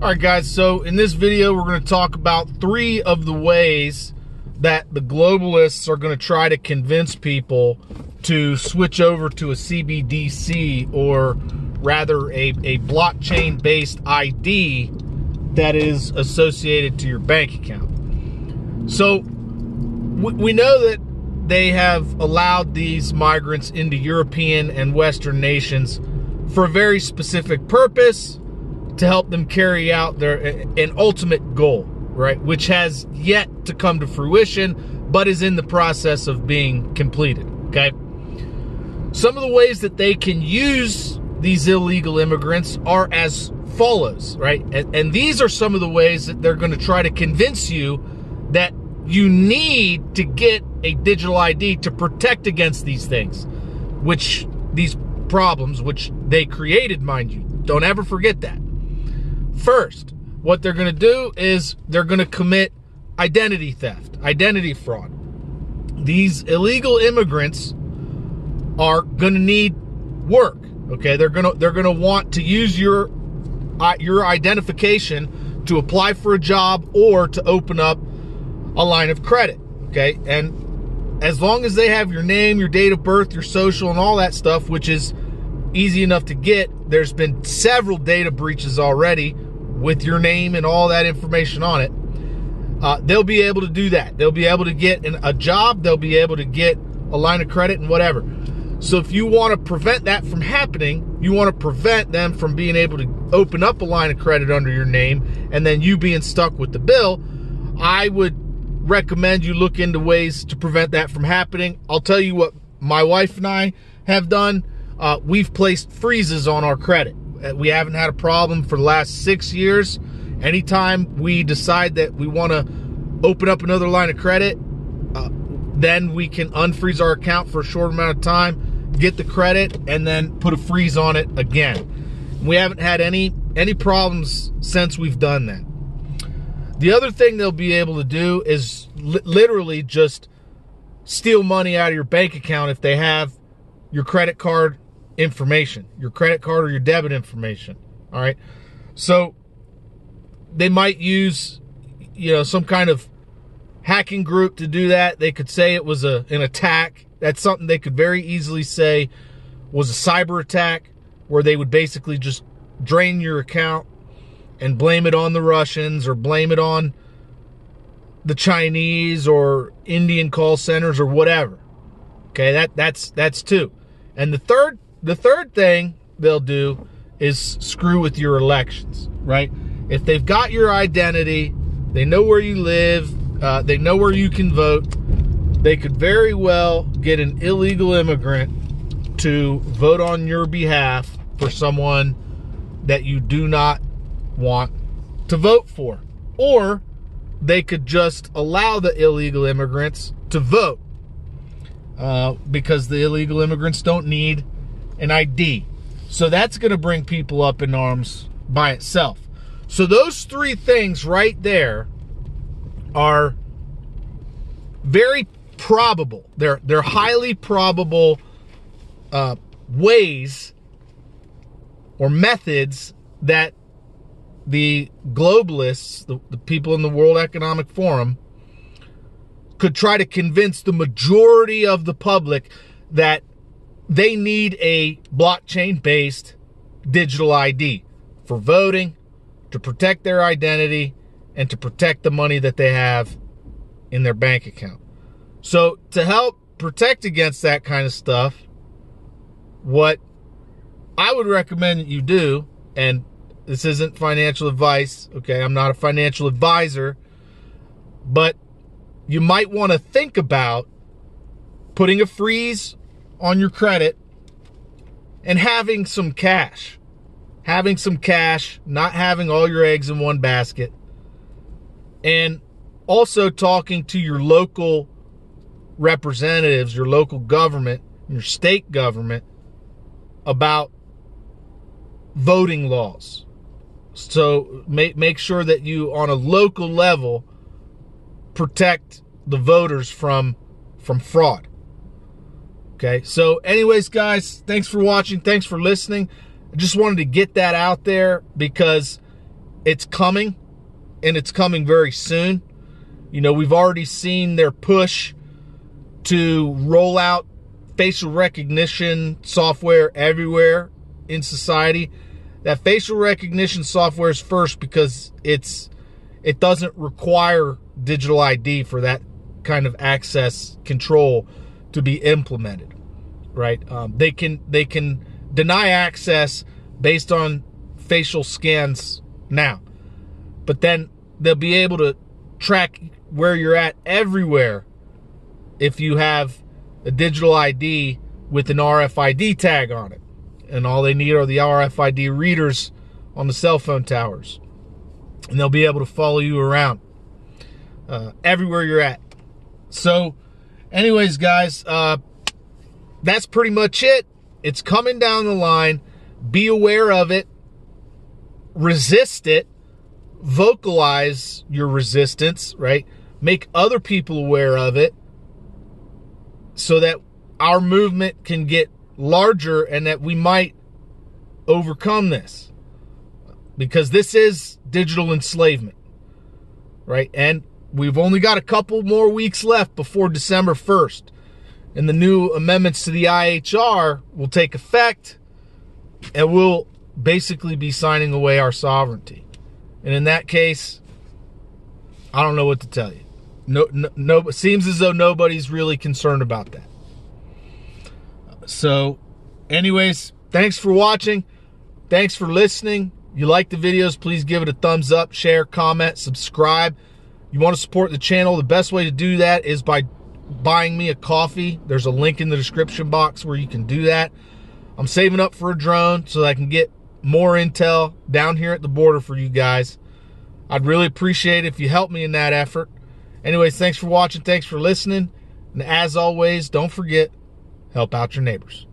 All right, guys, so in this video, we're going to talk about 3 of the ways that the globalists are going to try to convince people to switch over to a CBDC, or rather a blockchain-based ID that is associated to your bank account. So we know that they have allowed these migrants into European and Western nations for a very specific purpose, to help them carry out an ultimate goal, right? Which has yet to come to fruition, but is in the process of being completed, okay? Some of the ways that they can use these illegal immigrants are as follows, right? And these are some of the ways that they're going to try to convince you that you need to get a digital ID to protect against these things, these problems, which they created, mind you. Don't ever forget that. First, what they're going to do is they're going to commit identity theft, identity fraud. These illegal immigrants are going to need work. Okay, they're going to want to use your identification to apply for a job or to open up a line of credit. Okay, and as long as they have your name, your date of birth, your social, and all that stuff, which is easy enough to get, there's been several data breaches already with your name and all that information on it. They'll be able to do that. They'll be able to get a job. They'll be able to get a line of credit and whatever. So if you want to prevent that from happening, you want to prevent them from being able to open up a line of credit under your name and then you being stuck with the bill, I would recommend you look into ways to prevent that from happening. I'll tell you what my wife and I have done. We've placed freezes on our credit. We haven't had a problem for the last 6 years. Anytime we decide that we want to open up another line of credit, then we can unfreeze our account for a short amount of time, get the credit, and then put a freeze on it again. We haven't had any problems since we've done that. The other thing they'll be able to do is literally just steal money out of your bank account if they have your credit card information, your credit card or your debit information. All right. So they might use, some kind of hacking group to do that. They could say it was an attack. That's something they could very easily say was a cyber attack, where they would basically just drain your account and blame it on the Russians or blame it on the Chinese or Indian call centers or whatever. Okay, that's 2. And the third thing they'll do is screw with your elections, right? If they've got your identity, they know where you live, they know where you can vote, they could very well get an illegal immigrant to vote on your behalf for someone that you do not want to vote for. Or they could just allow the illegal immigrants to vote, because the illegal immigrants don't need an ID. So that's going to bring people up in arms by itself. So those 3 things right there are very probable. They're highly probable ways or methods that the globalists, the people in the World Economic Forum, could try to convince the majority of the public that they need a blockchain-based digital ID for voting, to protect their identity, and to protect the money that they have in their bank account. So to help protect against that kind of stuff, what I would recommend that you do, and this isn't financial advice, okay? I'm not a financial advisor, but you might want to think about putting a freeze on your credit and having some cash. Having some cash, not having all your eggs in one basket. And also talking to your local representatives, your local government, your state government about voting laws. So make sure that you, on a local level, protect the voters from fraud. Okay, so anyways, guys, thanks for watching. Thanks for listening. I just wanted to get that out there because it's coming, and it's coming very soon. You know, we've already seen their push to roll out facial recognition software everywhere in society. That facial recognition software is first because it doesn't require digital ID for that kind of access control to be implemented, right? They can deny access based on facial scans now, but then they'll be able to track where you're at everywhere if you have a digital ID with an RFID tag on it. And all they need are the RFID readers on the cell phone towers. And they'll be able to follow you around everywhere you're at. So, anyways, guys, that's pretty much it. It's coming down the line. Be aware of it. Resist it. Vocalize your resistance, right? Make other people aware of it so that our movement can get larger and that we might overcome this. Because this is digital enslavement, right? And we've only got a couple more weeks left before December 1st. And the new amendments to the IHR will take effect, and we'll basically be signing away our sovereignty. And in that case, I don't know what to tell you. No, it seems as though nobody's really concerned about that. So, anyways, thanks for watching. Thanks for listening. You like the videos, please give it a thumbs up, share, comment, subscribe. You want to support the channel, the best way to do that is by buying me a coffee. There's a link in the description box where you can do that. I'm saving up for a drone so that I can get more intel down here at the border for you guys. I'd really appreciate it if you help me in that effort. Anyways, thanks for watching. Thanks for listening. And as always, don't forget, help out your neighbors.